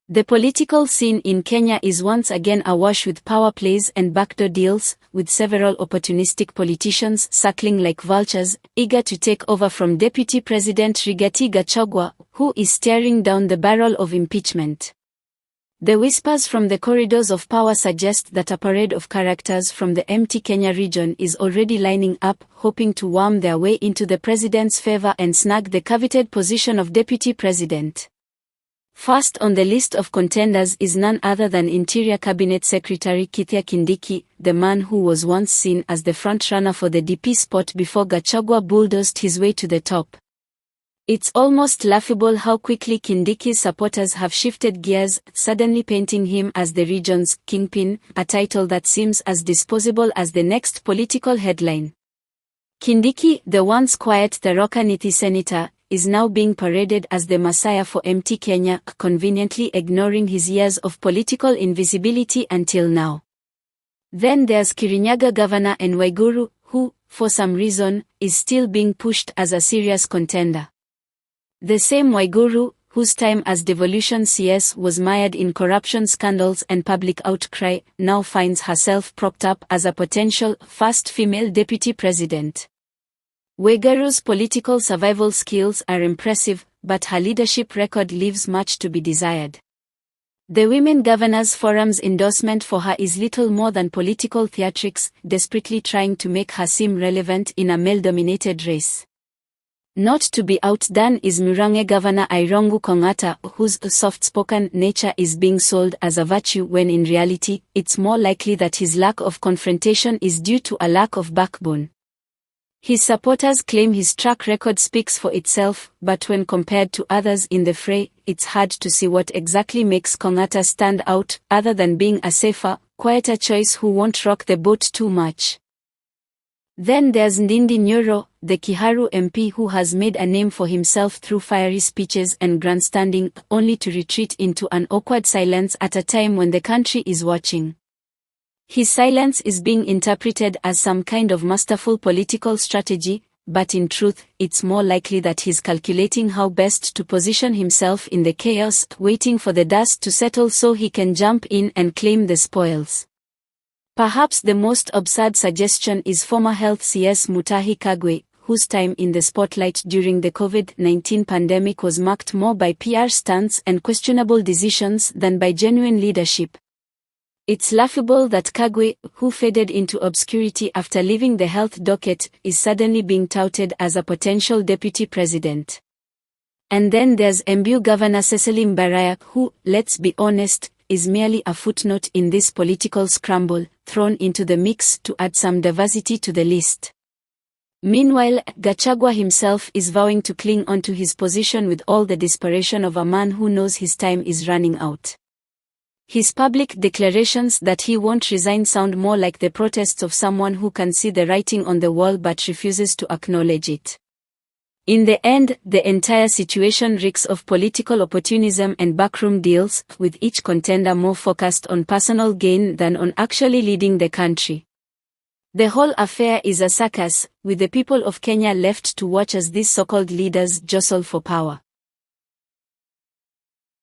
The political scene in Kenya is once again awash with power plays and backdoor deals, with several opportunistic politicians circling like vultures, eager to take over from Deputy President Rigathi Gachagua, who is staring down the barrel of impeachment. The whispers from the corridors of power suggest that a parade of characters from the empty Kenya region is already lining up, hoping to worm their way into the president's favor and snag the coveted position of deputy president. First on the list of contenders is none other than Interior Cabinet Secretary Kithure Kindiki, the man who was once seen as the frontrunner for the DP spot before Gachagua bulldozed his way to the top. It's almost laughable how quickly Kindiki's supporters have shifted gears, suddenly painting him as the region's kingpin, a title that seems as disposable as the next political headline. Kindiki, the once quiet Tharaka Nithi senator, is now being paraded as the messiah for empty Kenya, conveniently ignoring his years of political invisibility until now. Then there's Kirinyaga Governor and Waiguru, who, for some reason, is still being pushed as a serious contender. The same Waiguru, whose time as devolution CS was mired in corruption scandals and public outcry, now finds herself propped up as a potential first female deputy president. Waiguru's political survival skills are impressive, but her leadership record leaves much to be desired. The Women Governors Forum's endorsement for her is little more than political theatrics, desperately trying to make her seem relevant in a male-dominated race. Not to be outdone is Murang'a Governor Irungu Kong'ata, whose soft-spoken nature is being sold as a virtue when in reality, it's more likely that his lack of confrontation is due to a lack of backbone. His supporters claim his track record speaks for itself, but when compared to others in the fray, it's hard to see what exactly makes Kong'ata stand out, other than being a safer, quieter choice who won't rock the boat too much. Then there's Ndindi Nyoro, the Kiharu MP who has made a name for himself through fiery speeches and grandstanding, only to retreat into an awkward silence at a time when the country is watching. His silence is being interpreted as some kind of masterful political strategy, but in truth, it's more likely that he's calculating how best to position himself in the chaos, waiting for the dust to settle so he can jump in and claim the spoils. Perhaps the most absurd suggestion is former Health CS Mutahi Kagwe, whose time in the spotlight during the COVID-19 pandemic was marked more by PR stunts and questionable decisions than by genuine leadership. It's laughable that Kagwe, who faded into obscurity after leaving the health docket, is suddenly being touted as a potential deputy president. And then there's Embu Governor Cecily Mbaraya, who, let's be honest, is merely a footnote in this political scramble, thrown into the mix to add some diversity to the list. Meanwhile, Gachagua himself is vowing to cling onto his position with all the desperation of a man who knows his time is running out. His public declarations that he won't resign sound more like the protests of someone who can see the writing on the wall but refuses to acknowledge it. In the end, the entire situation reeks of political opportunism and backroom deals, with each contender more focused on personal gain than on actually leading the country. The whole affair is a circus, with the people of Kenya left to watch as these so-called leaders jostle for power.